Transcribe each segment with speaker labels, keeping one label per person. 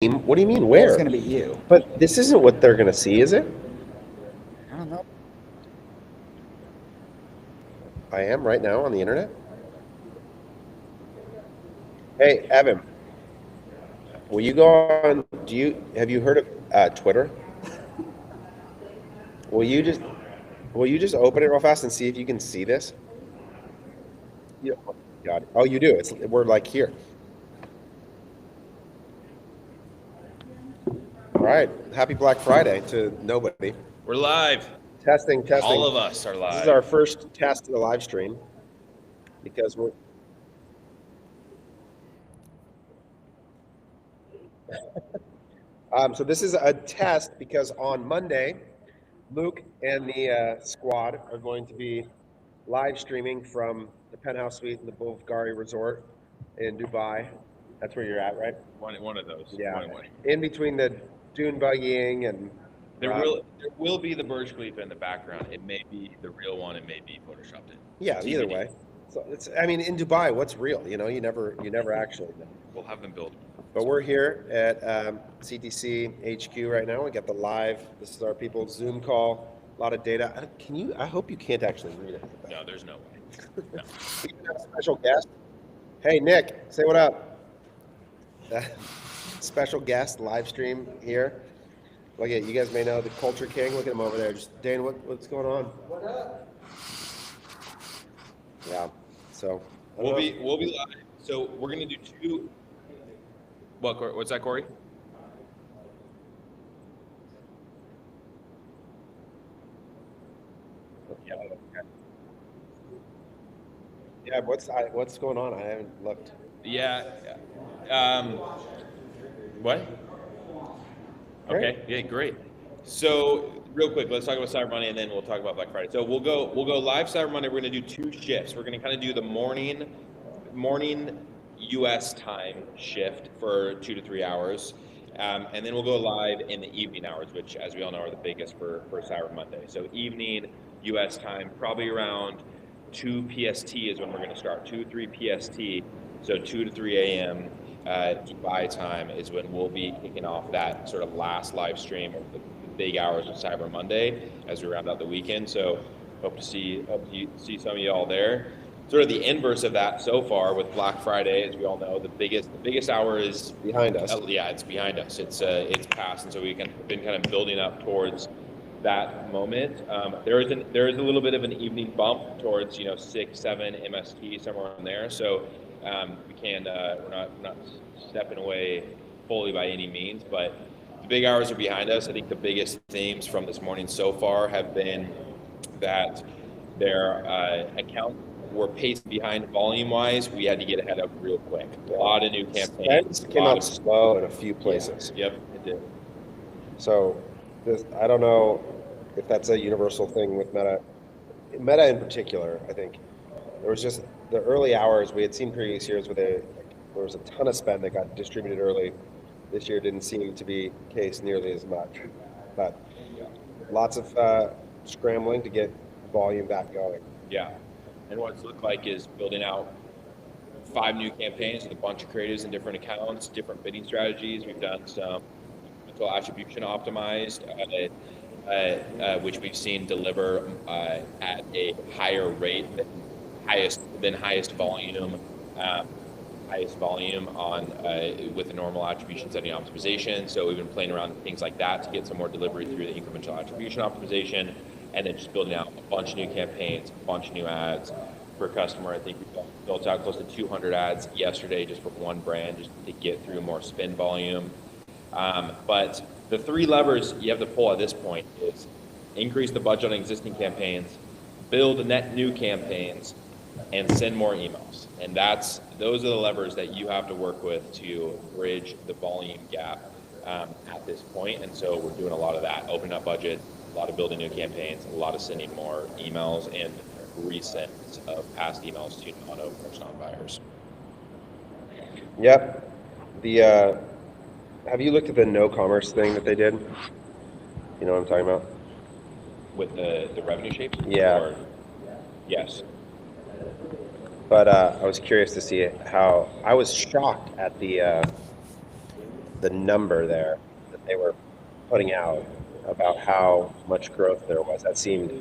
Speaker 1: What do you mean,
Speaker 2: Well,
Speaker 1: where?
Speaker 2: it's going to be you.
Speaker 1: But this isn't what they're going to see, is it?
Speaker 2: I don't know.
Speaker 1: I am right now on the internet. Hey, Evan, will you go on? Have you heard of Twitter? Will you just open it real fast and see if you can see this? Oh, God. Oh, you do. We're like here. All right. Happy Black Friday to nobody.
Speaker 3: We're live.
Speaker 1: Testing.
Speaker 3: All of us are live.
Speaker 1: This is our first test of the live stream because we're. So this is a test because on Monday, Luke and the squad are going to be live streaming from the penthouse suite in the Bulgari Resort in Dubai. That's where you're at, right?
Speaker 3: One of those.
Speaker 1: Yeah.
Speaker 3: One.
Speaker 1: In between the dune buggying and
Speaker 3: There will be the Burj Khalifa in the background. It may be the real one. It may be photoshopped in.
Speaker 1: yeah, either
Speaker 3: TBD.
Speaker 1: way. So I mean, in Dubai, what's real? You never actually know.
Speaker 3: We'll have them build.
Speaker 1: But we're here at CTC HQ right now. We got the live. This is our people's Zoom call. A lot of data. I hope you can't actually read it.
Speaker 3: No, there's no way. No.
Speaker 1: We have a special guest. Hey, Nick, say what up. Special guest live stream here. Look at you guys may know the Culture King. Look at him over there. Just Dane, what's going on?
Speaker 2: What up?
Speaker 1: Yeah. So
Speaker 3: We'll be live. So we're gonna do two. What's that, Corey?
Speaker 1: Yeah. What's going on? I haven't looked.
Speaker 3: Yeah. What?
Speaker 1: Great.
Speaker 3: Okay. Yeah. Great. So real quick, let's talk about Cyber Monday, and then we'll talk about Black Friday. So we'll go live Cyber Monday. We're gonna do two shifts. We're gonna kind of do the morning U.S. time shift for 2 to 3 hours, and then we'll go live in the evening hours, which, as we all know, are the biggest for Cyber Monday. So evening U.S. time, probably around 2 PST is when we're going to start. 2-3 PST, so 2 to 3 a.m. Dubai time is when we'll be kicking off that sort of last live stream of the big hours of Cyber Monday as we round out the weekend. So hope to see some of you all there. Sort of the inverse of that so far with Black Friday, as we all know, the biggest hour is
Speaker 1: Behind us.
Speaker 3: Yeah, it's behind us. It's past, and so we've been kind of building up towards that moment. There is a little bit of an evening bump towards 6, 7 MST, somewhere in there. So we're not stepping away fully by any means, but the big hours are behind us. I think the biggest themes from this morning so far have been that their accounts were paced behind volume-wise. We had to get ahead of real quick. A lot of new campaigns.
Speaker 1: Came out slow in a few places.
Speaker 3: Yep, it did.
Speaker 1: So I don't know if that's a universal thing with Meta. Meta in particular, I think there was just the early hours. We had seen previous years where there was a ton of spend that got distributed early. This year didn't seem to be the case nearly as much, but lots of scrambling to get volume back going.
Speaker 3: Yeah, and what it's looked like is building out 5 new campaigns with a bunch of creatives in different accounts, different bidding strategies. We've done some incremental attribution optimized, which we've seen deliver at a higher rate than highest volume on with the normal attribution setting optimization. So we've been playing around with things like that to get some more delivery through the incremental attribution optimization, and then just building out a bunch of new campaigns, a bunch of new ads per customer. I think we built out close to 200 ads yesterday just for one brand, just to get through more spend volume. But the 3 levers you have to pull at this point is increase the budget on existing campaigns, build net new campaigns, and send more emails. And those are the levers that you have to work with to bridge the volume gap at this point. And so we're doing a lot of that, opening up budget, a lot of building new campaigns, a lot of sending more emails and resends of past emails to non-openers, non-buyers.
Speaker 1: Yep. Have you looked at the no commerce thing that they did? You know what I'm talking about?
Speaker 3: With the revenue shapes?
Speaker 1: Yeah.
Speaker 3: Yes.
Speaker 1: But I was curious to see how. I was shocked at the the number there that they were putting out about how much growth there was. That seemed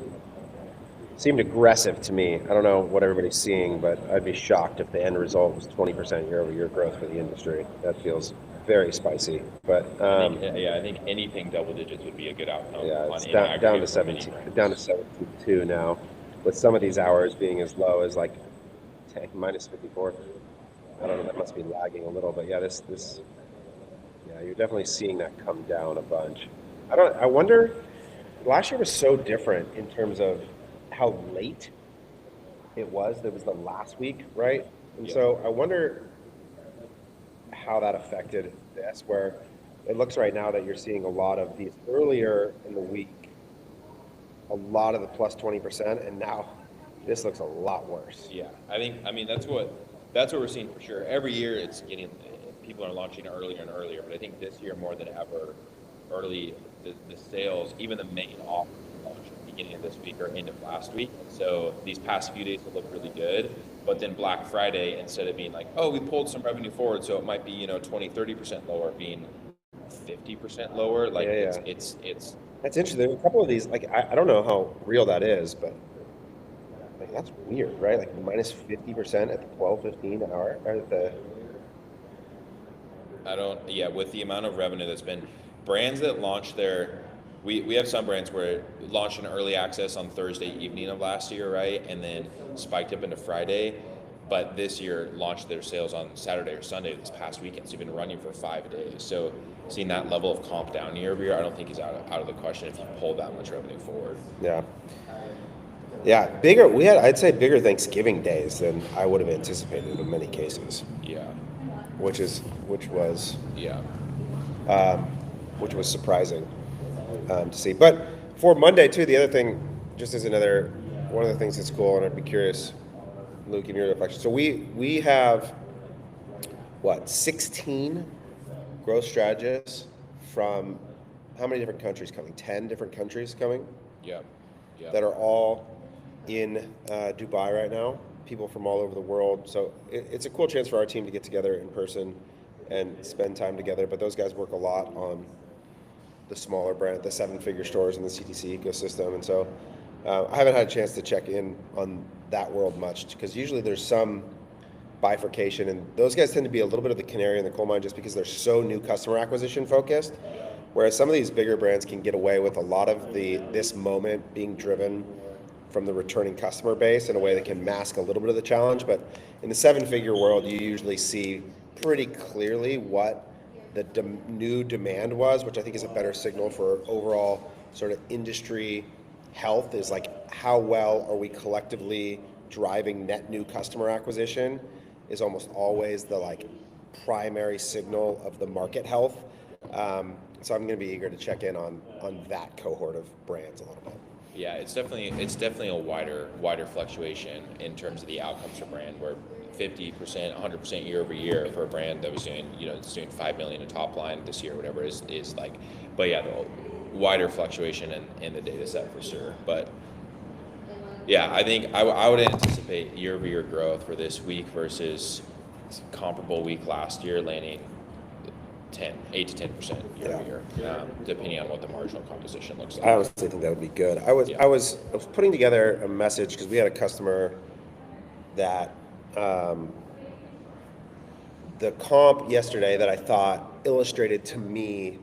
Speaker 1: aggressive to me. I don't know what everybody's seeing, but I'd be shocked if the end result was 20% year-over-year growth for the industry. That feels very spicy. But
Speaker 3: I think anything double digits would be a good outcome.
Speaker 1: yeah, it's
Speaker 3: in
Speaker 1: down to
Speaker 3: aggregate for many
Speaker 1: 17,
Speaker 3: brands.
Speaker 1: down to 72 now, with some of these hours being as low as like minus 54. I don't know. That must be lagging a little, but yeah, yeah, you're definitely seeing that come down a bunch. I wonder. Last year was so different in terms of how late it was. That was the last week, right? And
Speaker 3: Yeah.
Speaker 1: so I wonder how that affected this, where it looks right now that you're seeing a lot of these earlier in the week, a lot of the plus 20%, and now this looks a lot worse.
Speaker 3: Yeah, I mean that's what we're seeing for sure. Every year it's getting people are launching earlier and earlier, but I think this year more than ever, early the sales, even the main offer launched at the beginning of this week or end of last week. So these past few days have looked really good, but then Black Friday, instead of being like, oh, we pulled some revenue forward, so it might be 20-30% lower, being 50% lower. Like
Speaker 1: Yeah.
Speaker 3: it's
Speaker 1: That's interesting. There are a couple of these, like I don't know how real that is, but like that's weird, right? Like minus 50% at the 12:15 hour, or at the
Speaker 3: Yeah, with the amount of revenue that's been, brands that launch we have some brands where it launched in early access on Thursday evening of last year, right? And then spiked up into Friday. But this year launched their sales on Saturday or Sunday this past weekend. So you've been running for 5 days. So seeing that level of comp down year over year, I don't think is out of the question if you pull that much revenue forward.
Speaker 1: yeah. Yeah, bigger. I'd say bigger Thanksgiving days than I would have anticipated in many cases.
Speaker 3: Yeah.
Speaker 1: Which was
Speaker 3: Yeah.
Speaker 1: which was surprising to see. But for Monday too, the other thing, just as one of the things that's cool, and I'd be curious, Luke, in your reflection. So we have 16 growth strategists from how many different countries coming? 10 different countries coming.
Speaker 3: Yeah. Yeah.
Speaker 1: That are all in Dubai right now, people from all over the world. So it's a cool chance for our team to get together in person and spend time together. But those guys work a lot on the smaller brand, the 7-figure stores in the CTC ecosystem. And so I haven't had a chance to check in on that world much, because usually there's some bifurcation, and those guys tend to be a little bit of the canary in the coal mine just because they're so new customer acquisition focused. Whereas some of these bigger brands can get away with a lot of this moment being driven from the returning customer base in a way that can mask a little bit of the challenge. But in the 7-figure world, you usually see pretty clearly what the new demand was, which I think is a better signal for overall sort of industry health, is like how well are we collectively driving net new customer acquisition is almost always the like primary signal of the market health. So I'm going to be eager to check in on that cohort of brands a little bit.
Speaker 3: Yeah, it's definitely a wider fluctuation in terms of the outcomes for brand, where 50%, 100% year over year for a brand that was doing, it's doing 5 million in top line this year, whatever is like, but yeah, the wider fluctuation in the data set for sure. But yeah, I think I would anticipate year over year growth for this week versus comparable week last year, landing 8 to 10% year over year, depending on what the marginal composition looks like.
Speaker 1: I honestly think that would be good. I was putting together a message because we had a customer that the comp yesterday that I thought illustrated to me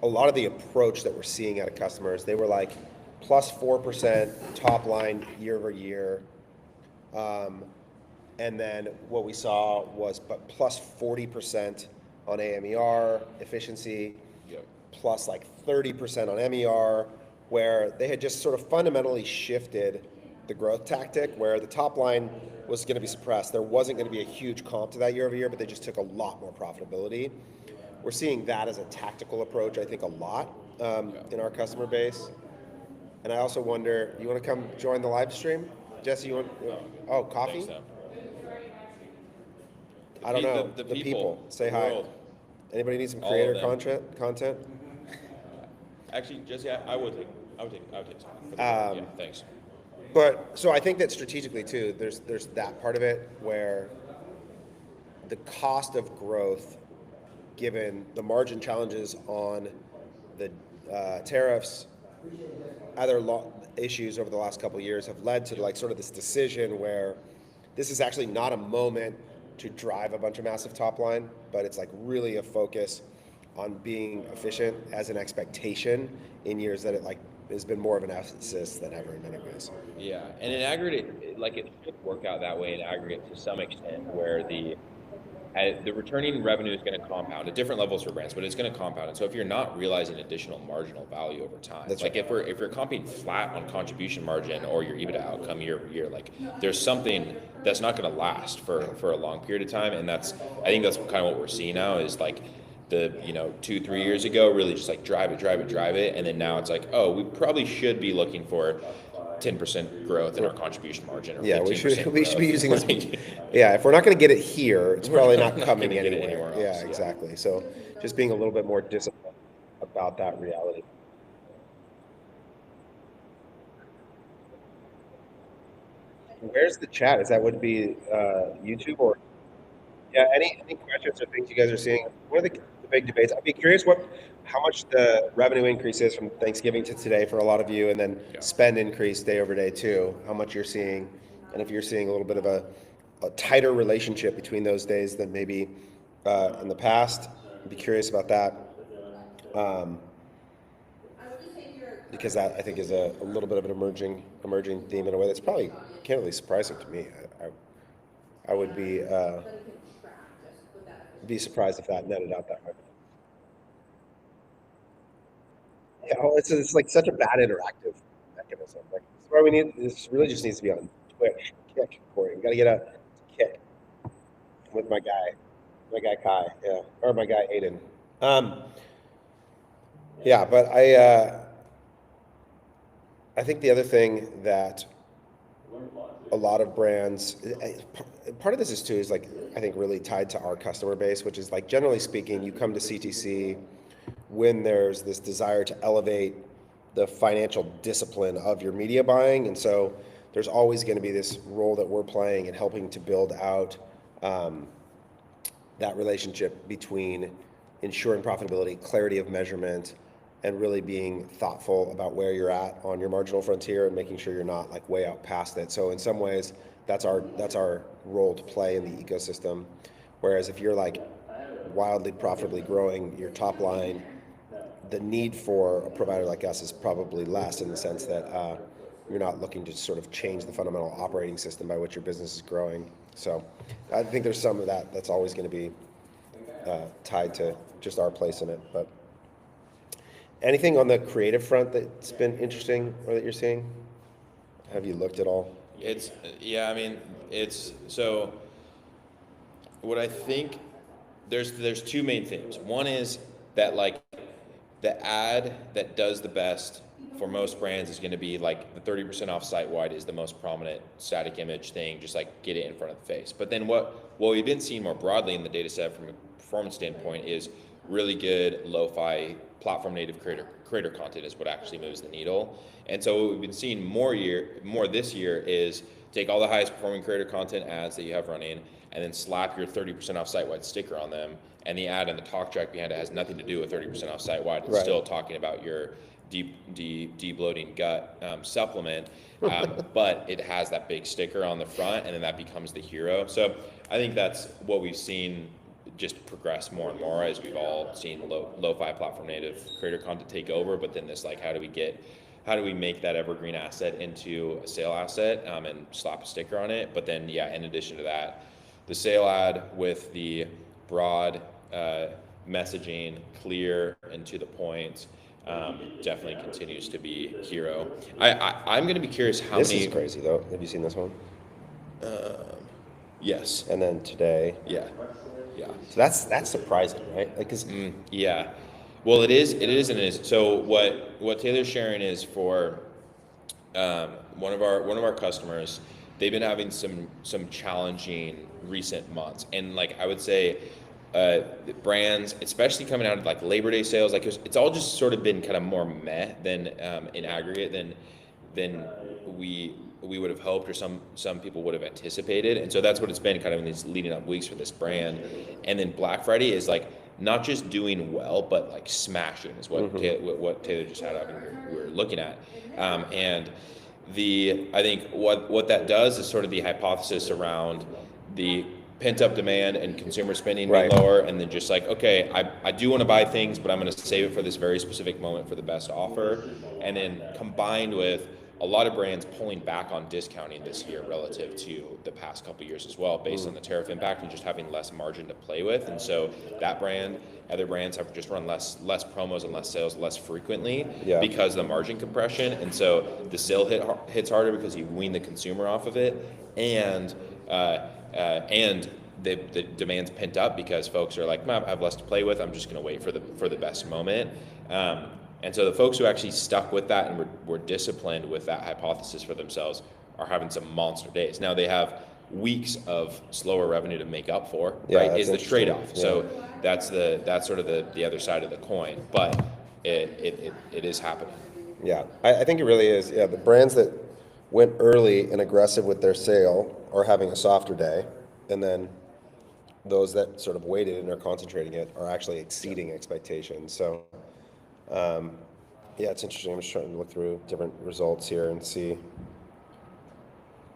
Speaker 1: a lot of the approach that we're seeing out of customers. They were like plus 4% top line year over year. And then what we saw was plus 40% on AMER efficiency, plus like 30% on MER, where they had just sort of fundamentally shifted the growth tactic, where the top line was going to be suppressed. There wasn't going to be a huge comp to that year over year, but they just took a lot more profitability. We're seeing that as a tactical approach, I think, a lot in our customer base. And I also wonder, you want to come join the live stream? Jesse, you want, coffee? I don't know. The people. Say hi. Anybody need some creator content?
Speaker 3: Actually, Jesse, I would take some. Yeah, thanks.
Speaker 1: But so I think that strategically too, there's that part of it where the cost of growth given the margin challenges on the tariffs, other issues over the last couple of years have led to like sort of this decision where this is actually not a moment to drive a bunch of massive top line, but it's like really a focus on being efficient as an expectation in years that it like has been more of an emphasis than ever in many ways.
Speaker 3: Yeah, and in aggregate, like it should work out that way in aggregate to some extent, where the returning revenue is going to compound at different levels for brands, but it's going to compound. And so if you're not realizing additional marginal value over time,
Speaker 1: That's
Speaker 3: like
Speaker 1: right.
Speaker 3: if you're comping flat on contribution margin or your EBITDA outcome year over year, like there's something that's not going to last for a long period of time. And I think that's kind of what we're seeing now is like the 2-3 years ago really just like drive it, and then now it's like, oh, we probably should be looking for 10% growth in our contribution margin. Or
Speaker 1: Yeah,
Speaker 3: 15%
Speaker 1: we should be
Speaker 3: growth.
Speaker 1: using this.
Speaker 3: Like,
Speaker 1: Yeah, if we're not going to get it here, it's
Speaker 3: We're
Speaker 1: probably
Speaker 3: not
Speaker 1: not coming
Speaker 3: gonna get it
Speaker 1: anywhere.
Speaker 3: anywhere else,
Speaker 1: Yeah,
Speaker 3: yeah.
Speaker 1: exactly. So just being a little bit more disciplined about that reality. Where's the chat? Is that would be YouTube or yeah? Any questions or things you guys are seeing? What are the big debates? I'd be curious how much the revenue increase is from Thanksgiving to today for a lot of you, and then
Speaker 3: Yeah.
Speaker 1: spend increase day over day too. How much you're seeing, and if you're seeing a little bit of a tighter relationship between those days than maybe in the past. I'd be curious about that. Because that I think is a little bit of an emerging theme in a way that's probably candidly surprising to me. I would be surprised if that netted out that way. Yeah, well, it's like such a bad interactive mechanism. Like this is why we need this really just needs to be on Twitch, Kick, Corey. We got to get a Kick with my guy Kai, yeah, or my guy Aiden. Yeah, but I think the other thing that a lot of brands, part of this is too, is like, I think really tied to our customer base, which is like, generally speaking, you come to CTC when there's this desire to elevate the financial discipline of your media buying. And so there's always going to be this role that we're playing in helping to build out that relationship between ensuring profitability, clarity of measurement, and really being thoughtful about where you're at on your marginal frontier and making sure you're not like way out past it. So in some ways, that's our role to play in the ecosystem. Whereas if you're like wildly profitably growing your top line, the need for a provider like us is probably less, in the sense that you're not looking to sort of change the fundamental operating system by which your business is growing. So I think there's some of that that's always going to be tied to just our place in it. But anything on the creative front that's been interesting or that you're seeing? Have you looked at all?
Speaker 3: I mean, so what I think, there's two main themes. One is that like the ad that does the best for most brands is going to be like the 30% off site wide is the most prominent static image thing, just like get it in front of the face. But then what we've been seeing more broadly in the data set from a performance standpoint is really good lo-fi platform native creator content is what actually moves the needle. And so what we've been seeing more this year is take all the highest performing creator content ads that you have running and then slap your 30% off site-wide sticker on them, and the ad and the talk track behind it has nothing to do with 30% off site-wide. It's
Speaker 1: Right.
Speaker 3: still talking about your de-bloating gut supplement, but it has that big sticker on the front, and then that becomes the hero. So I think that's what we've seen just progress more and more as we've all seen lo-fi platform native creator content take over. But then this, like, how do we make that evergreen asset into a sale asset and slap a sticker on it? But then, yeah, in addition to that, the sale ad with the broad messaging, clear and to the point, definitely continues to be hero. I'm going to be curious how
Speaker 1: This
Speaker 3: many.
Speaker 1: is crazy though. Have you seen this one?
Speaker 3: Yes.
Speaker 1: And then today.
Speaker 3: Yeah.
Speaker 1: So that's surprising, right? Like, 'cause
Speaker 3: Yeah. Well, it is and it is. So what Taylor's sharing is for one of our customers. They've been having some challenging recent months, and like I would say, brands, especially coming out of like Labor Day sales, like it's all just sort of been kind of more meh than in aggregate than we would have hoped, or some people would have anticipated. And so that's what it's been kind of in these leading up weeks for this brand. And then Black Friday is like not just doing well, but like smashing is what what Taylor just had up and we were looking at. And I think what that does is sort of the hypothesis around the pent-up demand and consumer spending being lower, and then just like, okay, I do want to buy things, but I'm going to save it for this very specific moment for the best offer. And then combined with a lot of brands pulling back on discounting this year relative to the past couple of years as well, based on the tariff impact and just having less margin to play with. And so that brand, other brands have just run less promos and less sales less frequently because of the margin compression. And so the sale hits harder because you wean the consumer off of it, and the demand's pent up because folks are like, I have less to play with. I'm just going to wait for the best moment. And so the folks who actually stuck with that and were disciplined with that hypothesis for themselves are having some monster days. Now they have weeks of slower revenue to make up for, right? Is the trade-off. Yeah. So that's sort of the other side of the coin, but it is happening.
Speaker 1: Yeah, I think it really is. Yeah, the brands that went early and aggressive with their sale are having a softer day, and then those that sort of waited and are concentrating it are actually exceeding expectations. So, it's interesting. I'm just trying to look through different results here and see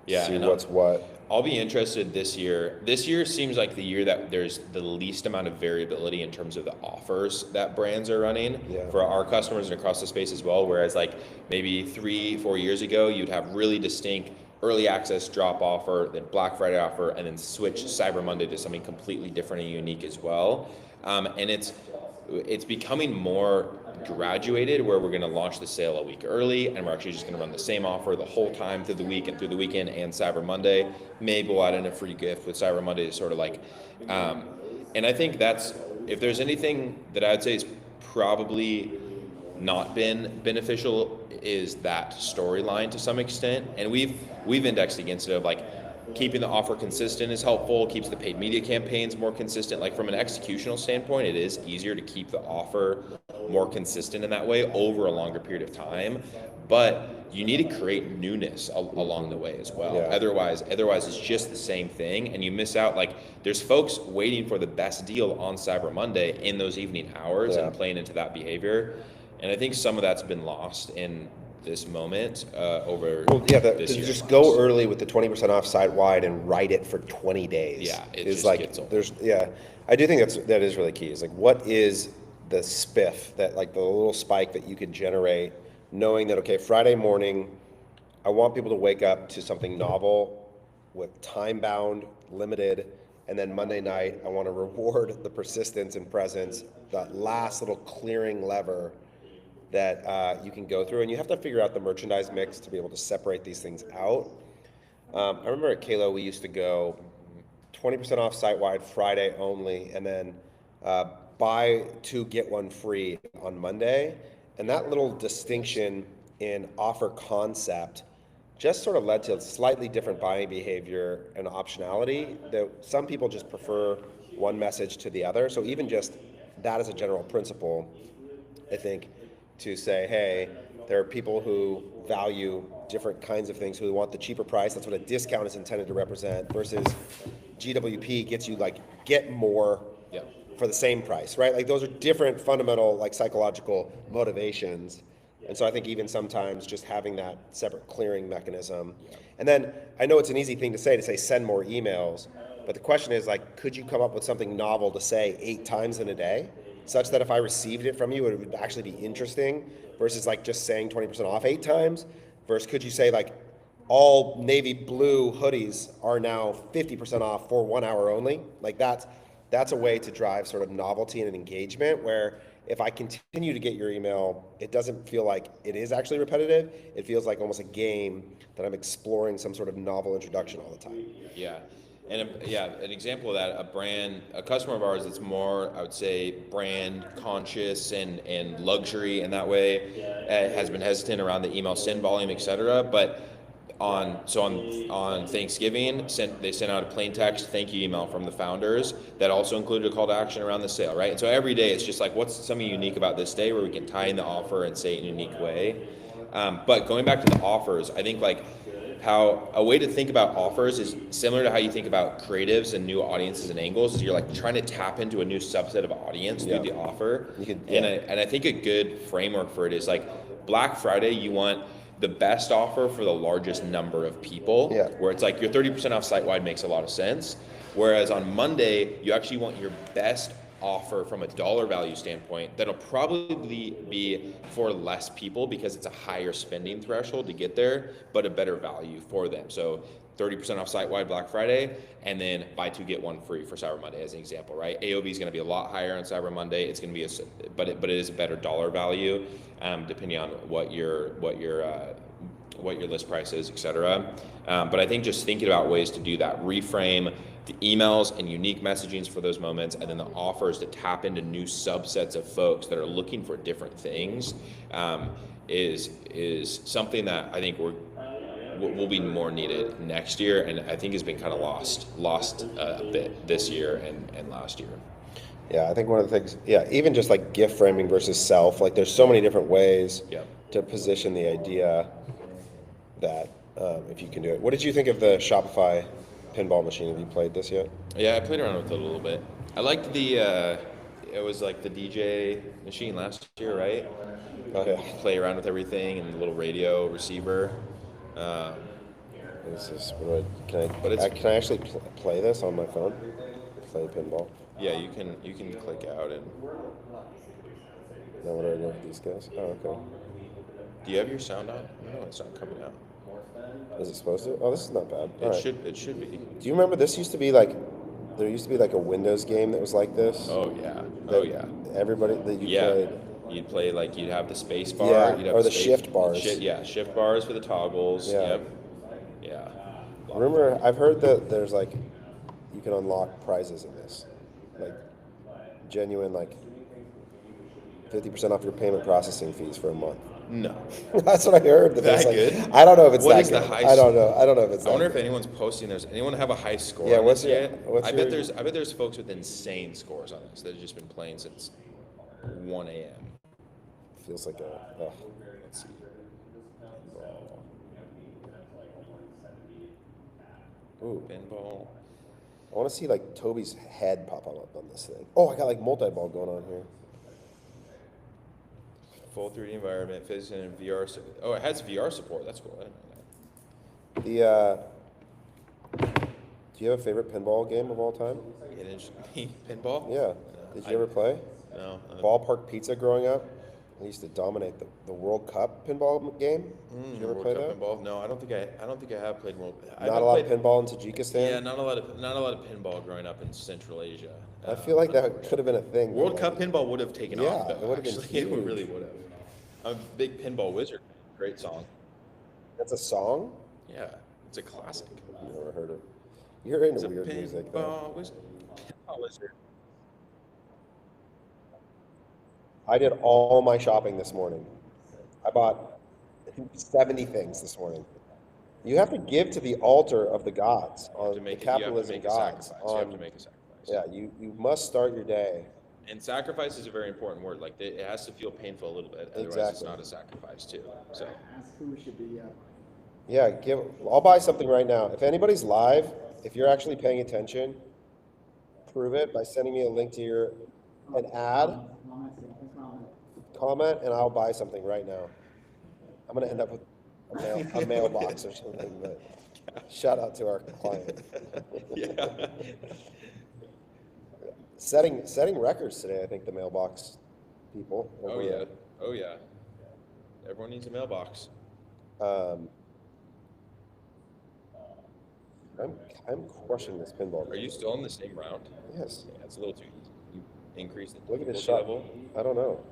Speaker 1: what's what.
Speaker 3: I'll be interested this year. This year seems like the year that there's the least amount of variability in terms of the offers that brands are running for our customers and across the space as well. Whereas like maybe 3-4 years ago, you'd have really distinct early access drop offer, then Black Friday offer, and then switch Cyber Monday to something completely different and unique as well. And it's becoming more graduated, where we're going to launch the sale a week early, and we're actually just going to run the same offer the whole time through the week and through the weekend and Cyber Monday. Maybe we'll add in a free gift with Cyber Monday to sort of like, and I think that's, if there's anything that I'd say is probably not been beneficial, is that storyline to some extent. And we've indexed against it of like, keeping the offer consistent is helpful, keeps the paid media campaigns more consistent. Like from an executional standpoint, it is easier to keep the offer more consistent in that way over a longer period of time. But you need to create newness along the way as well. Yeah. Otherwise it's just the same thing, and you miss out. Like there's folks waiting for the best deal on Cyber Monday in those evening hours and playing into that behavior. And I think some of that's been lost in this moment over this year.
Speaker 1: Just go early with the 20% off site-wide and write it for 20 days.
Speaker 3: Yeah, it
Speaker 1: is
Speaker 3: just
Speaker 1: like
Speaker 3: gets old.
Speaker 1: I do think that is really key. Is like, what is the spiff, that like the little spike that you could generate, knowing that, okay, Friday morning, I want people to wake up to something novel with time-bound, limited, and then Monday night, I want to reward the persistence and presence, that last little clearing lever that you can go through. And you have to figure out the merchandise mix to be able to separate these things out. I remember at Kalo, we used to go 20% off site-wide Friday only, and then buy 2, get 1 free on Monday. And that little distinction in offer concept just sort of led to slightly different buying behavior and optionality, that some people just prefer one message to the other. So even just that as a general principle, I think, to say, hey, there are people who value different kinds of things, who want the cheaper price. That's what a discount is intended to represent, versus GWP gets you like, get more for the same price, right? Like those are different fundamental, like psychological motivations. And so I think even sometimes just having that separate clearing mechanism. And then I know it's an easy thing to say send more emails, but the question is like, could you come up with something novel to say 8 times in a day, such that if I received it from you, it would actually be interesting, versus like just saying 20% off 8 times, versus could you say like, all navy blue hoodies are now 50% off for 1 hour only? Like that's a way to drive sort of novelty and an engagement, where if I continue to get your email, it doesn't feel like it is actually repetitive. It feels like almost a game that I'm exploring some sort of novel introduction all the time.
Speaker 3: Yeah. And an example of that, a customer of ours that's more, I would say, brand conscious and luxury in that way, has been hesitant around the email send volume, et cetera. But on Thanksgiving, they sent out a plain text thank you email from the founders that also included a call to action around the sale, right? And so every day it's just like, what's something unique about this day where we can tie in the offer and say it in a unique way. But going back to the offers, I think like how a way to think about offers is similar to how you think about creatives and new audiences and angles. Is you're like trying to tap into a new subset of audience through the offer. And I think a good framework for it is like Black Friday. You want the best offer for the largest number of people.
Speaker 1: Yeah.
Speaker 3: Where it's like your 30% off site wide makes a lot of sense. Whereas on Monday, you actually want your best offer from a dollar value standpoint that'll probably be for less people because it's a higher spending threshold to get there, but a better value for them. So 30% off site-wide Black Friday, and then buy two get one free for Cyber Monday as an example, right? AOV is going to be a lot higher on Cyber Monday. It's going to be but it is a better dollar value, depending on what your list price is, et cetera. But I think just thinking about ways to do that, reframe the emails and unique messagings for those moments, and then the offers to tap into new subsets of folks that are looking for different things, is something that I think will be more needed next year, and I think has been kind of lost a bit this year and last year.
Speaker 1: Yeah, I think one of the things, even just like gift framing versus self, like there's so many different ways to position the idea that if you can do it. What did you think of the Shopify pinball machine? Have you played this yet?
Speaker 3: Yeah, I played around with it a little bit. I liked it was like the DJ machine last year, right? Play around with everything and the little radio receiver.
Speaker 1: Can I actually play this on my phone? Play pinball?
Speaker 3: Yeah, you can click out and.
Speaker 1: Now what do I do with these guys? Oh, okay.
Speaker 3: Do you have your sound on? No, it's not coming out.
Speaker 1: Is it supposed to? Oh, this is not bad.
Speaker 3: It should be.
Speaker 1: Do you remember there used to be like a Windows game that was like this?
Speaker 3: Oh yeah.
Speaker 1: Everybody that you played.
Speaker 3: You'd play like you'd have the space bar.
Speaker 1: Yeah,
Speaker 3: you'd have
Speaker 1: or the shift bars.
Speaker 3: Shift bars for the toggles.
Speaker 1: Yeah.
Speaker 3: Yep. Yeah.
Speaker 1: Remember, I've heard that there's like, you can unlock prizes in this, like genuine like 50% off your payment processing fees for a month.
Speaker 3: No.
Speaker 1: That's what I heard.
Speaker 3: That good?
Speaker 1: I don't know if it's
Speaker 3: what
Speaker 1: that
Speaker 3: is
Speaker 1: good.
Speaker 3: The high
Speaker 1: I don't know. I don't know if it's.
Speaker 3: I wonder if anyone's posting. Does anyone have a high score?
Speaker 1: Yeah.
Speaker 3: On
Speaker 1: What's
Speaker 3: this
Speaker 1: your?
Speaker 3: yet?
Speaker 1: I bet
Speaker 3: there's folks with insane scores on this that have just been playing since 1 a.m.
Speaker 1: Feels like a.
Speaker 3: Let's see.
Speaker 1: Ooh.
Speaker 3: Pinball.
Speaker 1: I want to see like Toby's head pop up on this thing. Oh, I got like multi-ball going on here.
Speaker 3: Full 3D environment, physics and VR. Oh, it has VR support. That's cool. I didn't know
Speaker 1: that. Do you have a favorite pinball game of all time?
Speaker 3: Pinball?
Speaker 1: Yeah. Did you ever play?
Speaker 3: No.
Speaker 1: Ballpark Pizza growing up. I used to dominate the World Cup pinball game. Did you ever play that?
Speaker 3: Pinball? No, I don't think I have played World.
Speaker 1: Not a lot of pinball in Tajikistan.
Speaker 3: Yeah, not a lot of pinball growing up in Central Asia.
Speaker 1: I feel like that could have been a thing.
Speaker 3: World Cup pinball would have taken off.
Speaker 1: It would have been huge.
Speaker 3: It really would have. I'm a big Pinball Wizard. Great song.
Speaker 1: That's a song?
Speaker 3: Yeah, it's a classic.
Speaker 1: I've never heard it. You're into weird music, though.
Speaker 3: Pinball Wizard.
Speaker 1: I did all my shopping this morning. I bought 70 things this morning. You have to give to the altar of the gods, on the capitalism gods.
Speaker 3: You have to make a sacrifice.
Speaker 1: Yeah, you must start your day.
Speaker 3: And sacrifice is a very important word. Like it has to feel painful a little bit. Otherwise, it's not a sacrifice too. So.
Speaker 2: Ask who we should be.
Speaker 1: Yeah, I'll buy something right now. If anybody's live, if you're actually paying attention, prove it by sending me a link to an ad. Comment, and I'll buy something right now. I'm gonna end up with a mailbox or something. But shout out to our client.
Speaker 3: Yeah.
Speaker 1: Setting records today. I think the mailbox people.
Speaker 3: Oh yeah. Everyone needs a mailbox.
Speaker 1: I'm crushing this pinball.
Speaker 3: Are you still in the same round?
Speaker 1: Yes.
Speaker 3: Yeah, it's a little too easy. You increase the
Speaker 1: Look at this shot.
Speaker 3: level.
Speaker 1: I don't know.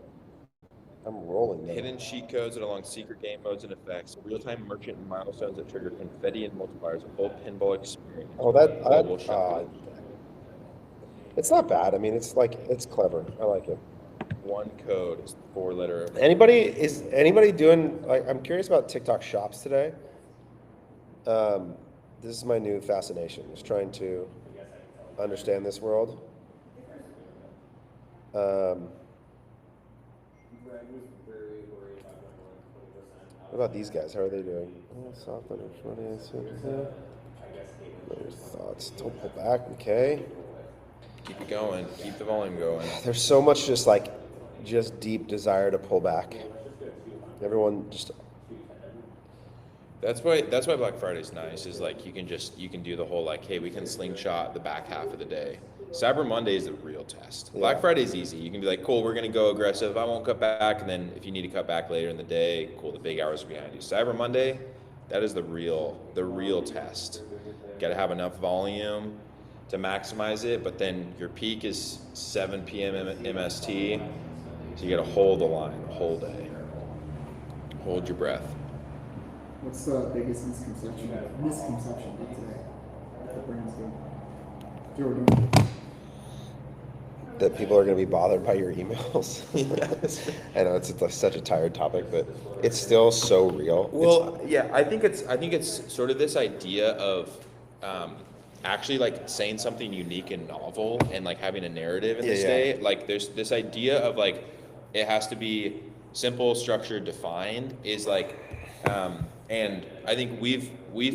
Speaker 1: I'm rolling now.
Speaker 3: Hidden cheat codes that unlock secret game modes and effects, real-time merchant milestones that trigger confetti and multipliers, a full pinball experience.
Speaker 1: Oh, it's not bad. I mean, it's clever. I like it.
Speaker 3: One code is 4-letter.
Speaker 1: Is anybody doing, like, I'm curious about TikTok shops today. This is my new fascination, is trying to understand this world. What about these guys? How are they doing? Soft under 20. What are your thoughts? Don't pull back. Okay.
Speaker 3: Keep it going. Keep the volume going.
Speaker 1: There's so much just deep desire to pull back. Everyone just.
Speaker 3: That's why Black Friday's nice. Is like you can do the whole like, hey, we can slingshot the back half of the day. Cyber Monday is the real test.
Speaker 1: Yeah.
Speaker 3: Black Friday's easy. You can be like, cool, we're gonna go aggressive. I won't cut back, and then if you need to cut back later in the day, cool, the big hours are behind you. Cyber Monday, that is the real test. Got to have enough volume to maximize it, but then your peak is 7 p.m. MST, so you got to hold the line the whole day. Hold your breath.
Speaker 4: What's the biggest misconception of today? The brands do. Jordan.
Speaker 1: That people are going to be bothered by your emails. I know it's such a tired topic, but it's still so real.
Speaker 3: Well, yeah, I think it's sort of this idea of actually like saying something unique and novel and like having a narrative in this day. Like there's this idea of like it has to be simple, structured, defined is like and I think we've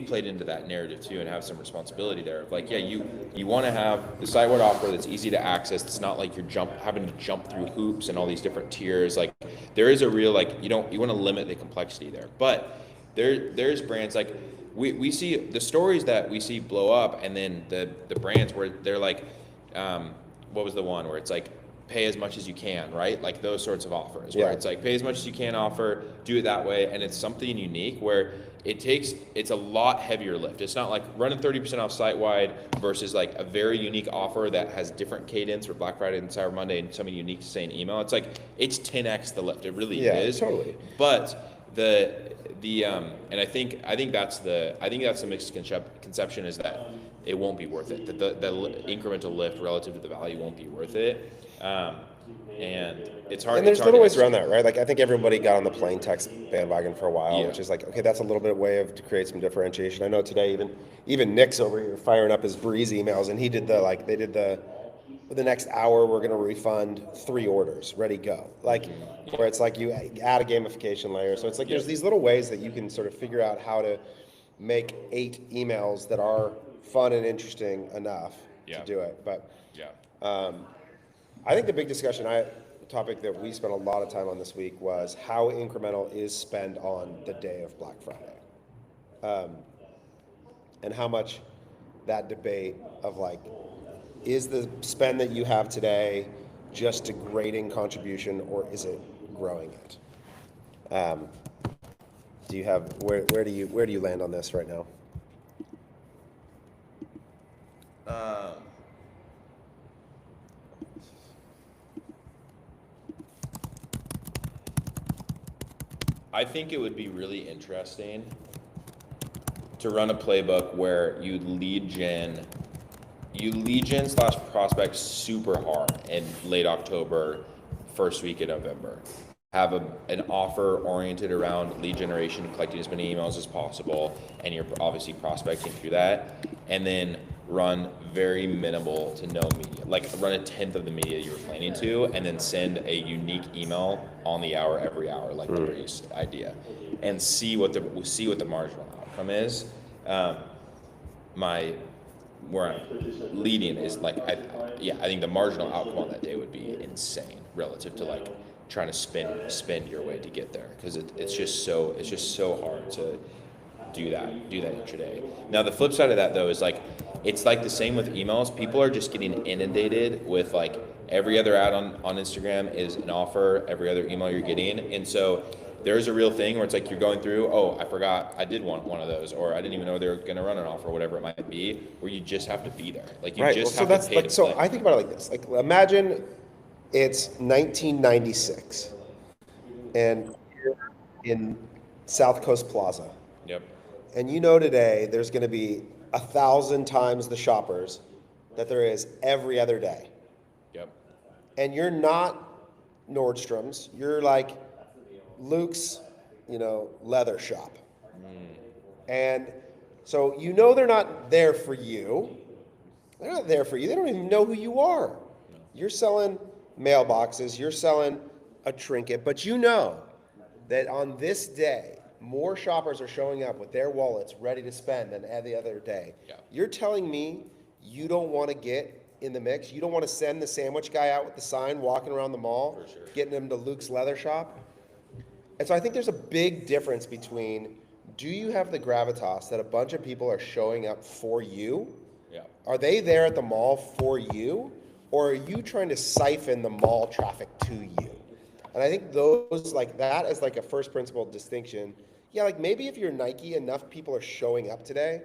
Speaker 3: played into that narrative too and have some responsibility there. Like, yeah, you want to have the site-wide offer that's easy to access. It's not like you're having to jump through hoops and all these different tiers. Like there is a real like you want to limit the complexity there. But there's brands like we see the stories that we see blow up, and then the brands where they're like, what was the one where it's like pay as much as you can, right? Like those sorts of offers where it's like pay as much as you can offer, do it that way, and it's something unique where it's a lot heavier lift. It's not like running 30% off site-wide versus like a very unique offer that has different cadence for Black Friday and Cyber Monday and something unique to say in email. It's like it's 10x the lift. It really is.
Speaker 1: Totally.
Speaker 3: But and I think that's the misconception is that it won't be worth it. That the incremental lift relative to the value won't be worth it. And it's hard.
Speaker 1: And there's little ways around that, right? Like I think everybody got on the plain text bandwagon for a while, which is like, okay, that's a little bit of way to create some differentiation. I know today even Nick's over here firing up his Breeze emails, and they did for the next hour we're going to refund 3 orders, ready, go. Like where it's like you add a gamification layer. So it's like there's these little ways that you can sort of figure out how to make 8 emails that are fun and interesting enough to do it. But I think the big topic that we spent a lot of time on this week was how incremental is spend on the day of Black Friday, and how much that debate of like, is the spend that you have today just degrading contribution or is it growing it? Do you have where do you land on this right now?
Speaker 3: I think it would be really interesting to run a playbook where you lead gen / prospect super hard in late October, first week of November. Have an offer oriented around lead generation, collecting as many emails as possible, and you're obviously prospecting through that. And then run very minimal to no media, like run a 10th of the media you were planning to, and then send a unique email on the hour every hour, like the Breeze idea, and see what the marginal outcome is. Where I'm leading is like, I think the marginal outcome on that day would be insane relative to like trying to spend your way to get there, because it's just so hard to do that intraday. Now the flip side of that though is like, it's like the same with emails. People are just getting inundated with like every other ad on Instagram is an offer, every other email you're getting, and so there's a real thing where it's like you're going through, oh, I forgot I did want one of those, or I didn't even know they were going to run an offer, whatever it might be, where you just have to be there. Like you just have to pay to
Speaker 1: so
Speaker 3: play.
Speaker 1: I think about it like this. Like imagine it's 1996 and you're in South Coast Plaza.
Speaker 3: Yep.
Speaker 1: And you know today there's going to be 1,000 times the shoppers that there is every other day.
Speaker 3: Yep.
Speaker 1: And you're not Nordstrom's, you're like Luke's, leather shop. And so they're not there for you. They're not there for you. They don't even know who you are. You're selling mailboxes, you're selling a trinket, but you know that on this day, more shoppers are showing up with their wallets ready to spend than the other day.
Speaker 3: Yeah.
Speaker 1: You're telling me you don't want to get in the mix? You don't want to send the sandwich guy out with the sign walking around the mall,
Speaker 3: For sure.
Speaker 1: getting him to Luke's Leather Shop? And so I think there's a big difference between, do you have the gravitas that a bunch of people are showing up for you?
Speaker 3: Yeah.
Speaker 1: Are they there at the mall for you? Or are you trying to siphon the mall traffic to you? And I think those, like, that is like a first principle distinction. Yeah, like maybe if you're Nike, enough people are showing up today.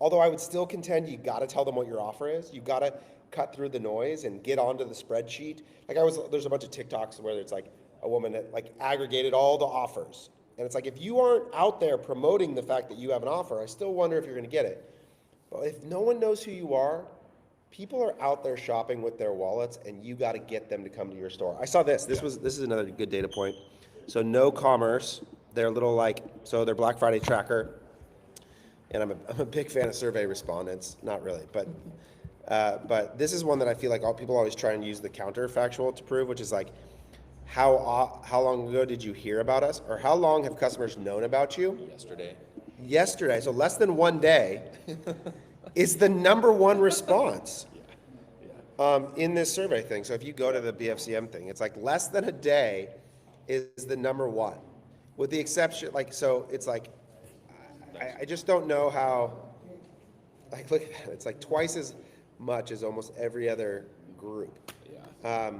Speaker 1: Although I would still contend you got to tell them what your offer is. You got to cut through the noise and get onto the spreadsheet. Like there's a bunch of TikToks where it's like a woman that like aggregated all the offers. And it's like, if you aren't out there promoting the fact that you have an offer, I still wonder if you're going to get it. But if no one knows who you are, people are out there shopping with their wallets, and you got to get them to come to your store. I saw this. This is another good data point. So No Commerce, their little their Black Friday tracker, and I'm a big fan of survey respondents. Not really, but this is one that I feel like people always try and use the counterfactual to prove, which is like, how long ago did you hear about us, or how long have customers known about you? Yesterday, so less than one day, is the number one response in this survey thing. So if you go to the BFCM thing, it's like less than a day is the number one, with the exception, so it's like, I just don't know how, look at that, it's like twice as much as almost every other group.
Speaker 3: Yeah.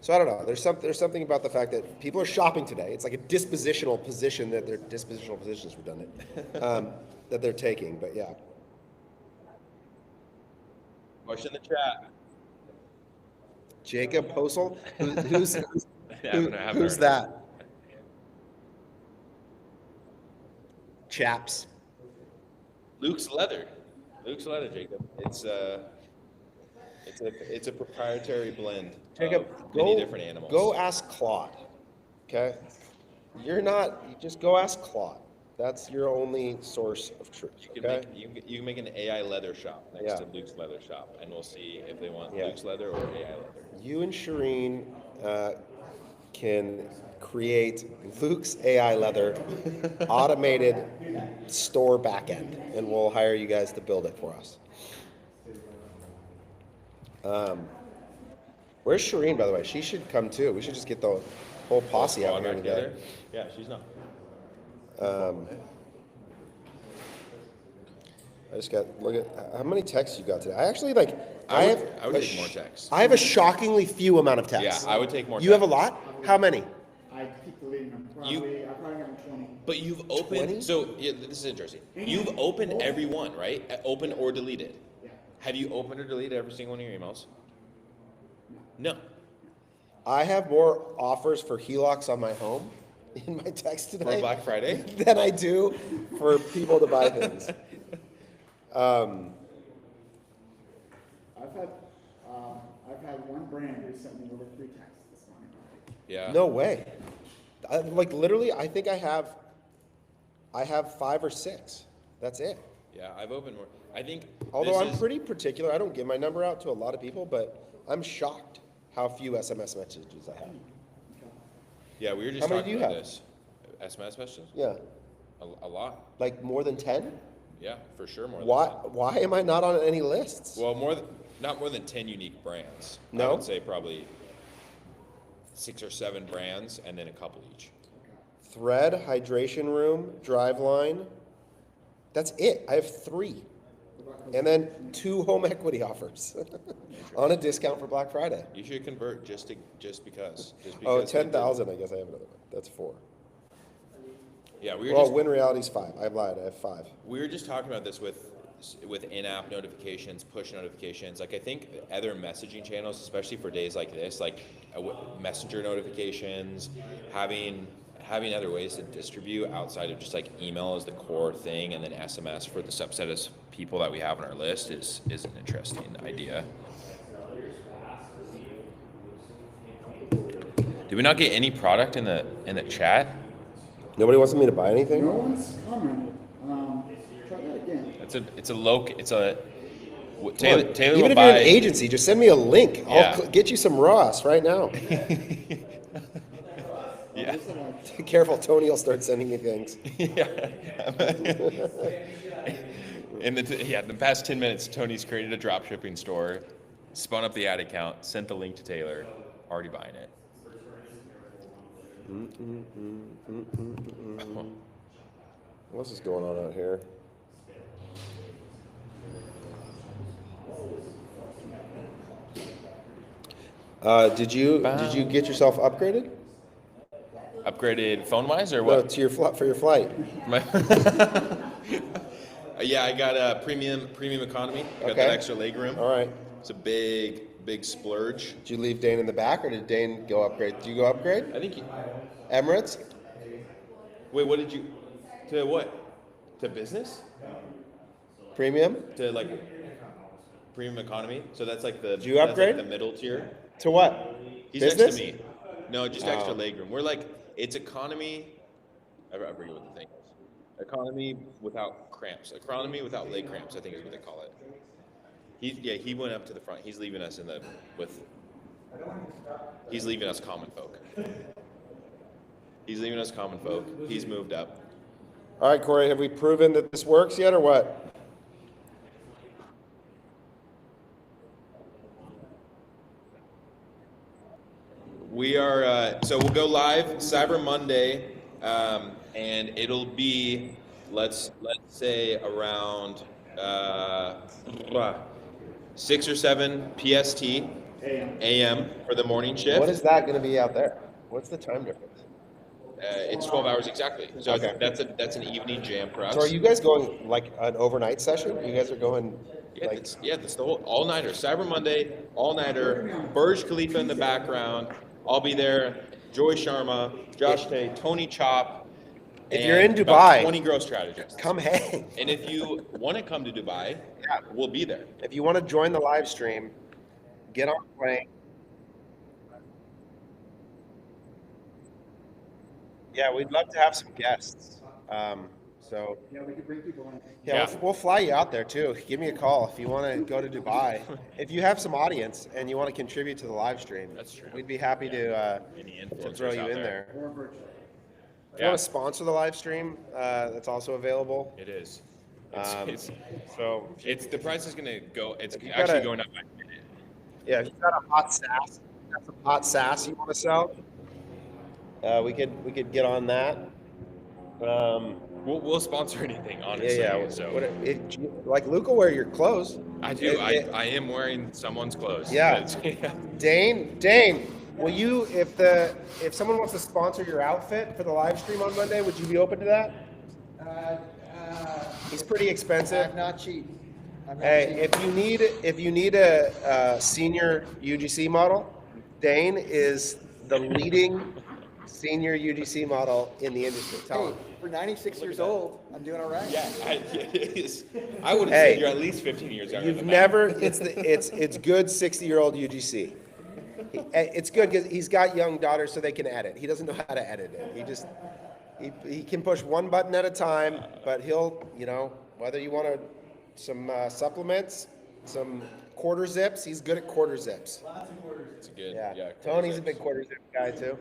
Speaker 1: So I don't know. There's something about the fact that people are shopping today. It's like a dispositional position that their dispositional positions redundant that they're taking. But yeah.
Speaker 3: Question in the chat.
Speaker 1: Jacob Posel? Who's
Speaker 3: I haven't heard
Speaker 1: that? Chaps.
Speaker 3: Luke's Leather, Jacob. It's a proprietary blend.
Speaker 1: Jacob,
Speaker 3: of many different animals.
Speaker 1: Go ask Claude. Okay? Just go ask Claude. That's your only source of truth.
Speaker 3: You
Speaker 1: Okay?
Speaker 3: can make an AI leather shop next
Speaker 1: Yeah.
Speaker 3: to Luke's Leather Shop, and we'll see if they want
Speaker 1: Yeah.
Speaker 3: Luke's Leather or AI leather.
Speaker 1: You and Shireen can create Luke's AI Leather automated store backend, and we'll hire you guys to build it for us. Where's Shireen, by the way? She should come too. We should just get the whole posse out here together.
Speaker 3: Yeah, she's not.
Speaker 1: I just got look at how many texts you got today. I actually
Speaker 3: I would take more texts.
Speaker 1: I have a shockingly few amount of texts.
Speaker 3: Yeah, I would take more.
Speaker 1: You have a lot? How many?
Speaker 4: I keep deleting them. I probably have 20.
Speaker 3: But you've opened.
Speaker 1: 20?
Speaker 3: So yeah, this is interesting. You've opened every one, right? Open or deleted.
Speaker 4: Yeah.
Speaker 3: Have you opened or deleted every single one of your emails? No.
Speaker 1: I have more offers for HELOCs on my home in my text today
Speaker 3: For Black Friday?
Speaker 1: than I do for people to buy things.
Speaker 4: I've had one brand who sent me over 3 texts this morning.
Speaker 3: Yeah.
Speaker 1: No way. Literally, I think I have 5 or 6. That's it.
Speaker 3: Yeah, I've opened more. I think.
Speaker 1: Although I'm pretty particular, I don't give my number out to a lot of people, but I'm shocked how few SMS messages I have.
Speaker 3: Yeah, we were just
Speaker 1: How many
Speaker 3: talking
Speaker 1: do you
Speaker 3: about
Speaker 1: have?
Speaker 3: this. SMS messages?
Speaker 1: Yeah,
Speaker 3: A lot.
Speaker 1: like more than 10?
Speaker 3: Yeah, for sure more.
Speaker 1: Why am I not on any lists?
Speaker 3: Well, not more than 10 unique brands.
Speaker 1: No?
Speaker 3: I would say probably 6 or 7 brands, and then a couple each.
Speaker 1: Thread, Hydration Room, Driveline. That's it. I have 3. And then 2 home equity offers on a discount for Black Friday.
Speaker 3: You should convert just because.
Speaker 1: Oh,
Speaker 3: you did.
Speaker 1: 10,000. I guess I have another one. That's 4.
Speaker 3: Yeah, we were
Speaker 1: Well,
Speaker 3: just
Speaker 1: Win Reality's 5. I lied. I have 5.
Speaker 3: we were just talking about this with in-app notifications, push notifications. Like I think other messaging channels, especially for days like this, like messenger notifications, having other ways to distribute outside of just like email as the core thing, and then SMS for the subset of people that we have on our list is an interesting idea. Did we not get any product in the chat?
Speaker 1: Nobody wants me to buy anything?
Speaker 4: No one's commented. Try that again.
Speaker 3: Taylor
Speaker 1: Even
Speaker 3: will
Speaker 1: if you're an
Speaker 3: buy.
Speaker 1: agency, just send me a link.
Speaker 3: Yeah.
Speaker 1: I'll get you some Ross right now.
Speaker 3: Yeah.
Speaker 4: This is
Speaker 1: Careful, Tony will start sending you things.
Speaker 3: Yeah. In the past 10 minutes, Tony's created a drop shipping store, spun up the ad account, sent the link to Taylor, already buying it.
Speaker 1: What's is going on out here? Did you get yourself upgraded?
Speaker 3: Upgraded phone-wise or
Speaker 1: No,
Speaker 3: what?
Speaker 1: to your for your flight.
Speaker 3: Yeah, I got a premium economy. I got
Speaker 1: Okay.
Speaker 3: that extra leg room.
Speaker 1: All right.
Speaker 3: It's a big splurge.
Speaker 1: Did you leave Dane in the back, or did Dane go upgrade? Did you go upgrade?
Speaker 3: I think.
Speaker 1: Emirates?
Speaker 3: Wait, what did you? To what? To business?
Speaker 1: Premium?
Speaker 3: To like premium economy? So that's like the.
Speaker 1: Did you
Speaker 3: that's
Speaker 1: upgrade?
Speaker 3: Like the middle tier.
Speaker 1: To what?
Speaker 3: He's
Speaker 1: Business?
Speaker 3: next to me. No, just extra
Speaker 1: Oh.
Speaker 3: legroom. We're like, it's economy. I forget what the thing is. Economy without cramps. Economy without leg cramps, I think is what they call it. He went up to the front. He's leaving us he's leaving us common folk. He's leaving us common folk. He's moved up.
Speaker 1: All right, Corey, have we proven that this works yet, or what?
Speaker 3: We are, so we'll go live Cyber Monday, and it'll be, let's say around 6 or 7 PST AM for the morning shift.
Speaker 1: What is that going to be out there? What's the time difference?
Speaker 3: It's 12 hours exactly. So
Speaker 1: Okay.
Speaker 3: that's an evening jam for us.
Speaker 1: So are you guys going like an overnight session? You guys are going
Speaker 3: Yeah,
Speaker 1: like
Speaker 3: that's the whole all-nighter. Cyber Monday, all-nighter. Burj Khalifa in the background. I'll be there. Joy Sharma, Josh Tay, Tony Chop.
Speaker 1: If
Speaker 3: and
Speaker 1: you're in
Speaker 3: about
Speaker 1: Dubai,
Speaker 3: 20 growth strategists.
Speaker 1: come hang.
Speaker 3: And if you want to come to Dubai,
Speaker 1: Yeah.
Speaker 3: we'll be there.
Speaker 1: If you want to join the live stream, get on the plane. Yeah, we'd love to have some guests. So
Speaker 4: Yeah, we could bring people in.
Speaker 1: yeah,
Speaker 3: Yeah.
Speaker 1: we'll fly you out there too. Give me a call if you want to go to Dubai. If you have some audience and you want to contribute to the live stream,
Speaker 3: That's true.
Speaker 1: we'd be happy
Speaker 3: Any
Speaker 1: to
Speaker 3: influencers
Speaker 1: throw you
Speaker 3: out
Speaker 1: in there.
Speaker 4: Or virtual.
Speaker 1: If you want to sponsor the live stream, that's also available.
Speaker 3: It is.
Speaker 1: Um,
Speaker 3: It's
Speaker 1: So
Speaker 3: the price is gonna go. It's
Speaker 1: If you
Speaker 3: actually
Speaker 1: gotta-
Speaker 3: going up by a minute.
Speaker 1: yeah, if you've got a hot sass, got some hot sass you want to sell, we could get on that.
Speaker 3: We'll sponsor anything, honestly.
Speaker 1: Yeah.
Speaker 3: So
Speaker 1: Like Luke will wear your clothes.
Speaker 3: I do.
Speaker 1: It-
Speaker 3: I am wearing someone's clothes.
Speaker 1: Yeah.
Speaker 3: It's-
Speaker 1: Dane, will you, if someone wants to sponsor your outfit for the live stream on Monday, would you be open to that? He's pretty expensive.
Speaker 2: I'm not cheap. I'm not
Speaker 1: Hey,
Speaker 2: cheap.
Speaker 1: if you need a senior UGC model, Dane is the leading senior UGC model in the industry. Tell
Speaker 2: Hey,
Speaker 1: him.
Speaker 2: for 96 years old, I'm doing all right.
Speaker 3: Yeah, I would have
Speaker 1: Hey,
Speaker 3: said you're at least 15 years younger
Speaker 1: You've
Speaker 3: than that.
Speaker 1: never. It's good 60-year-old UGC. It's good because he's got young daughters, so they can edit. He doesn't know how to edit it. He can push one button at a time, but he'll whether you want some supplements, some quarter zips. He's good at quarter zips.
Speaker 3: It's a good.
Speaker 1: Yeah.
Speaker 3: quarter
Speaker 1: Tony's a
Speaker 3: zips.
Speaker 1: big quarter zip guy too.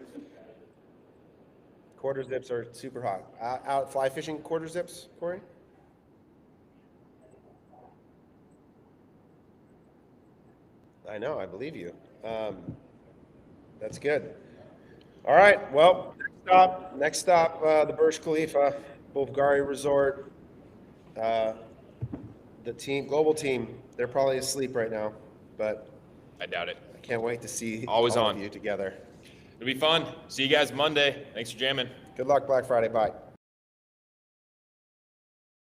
Speaker 1: Quarter zips are super hot. Out fly fishing quarter zips, Corey? I know, I believe you. That's good. All right, well, next stop, the Burj Khalifa, Bulgari Resort. The global team, they're probably asleep right now, but
Speaker 3: I doubt it.
Speaker 1: I can't wait to see
Speaker 3: Always
Speaker 1: all
Speaker 3: on.
Speaker 1: of you together.
Speaker 3: It'll be fun. See you guys Monday. Thanks for jamming.
Speaker 1: Good luck Black Friday, bye.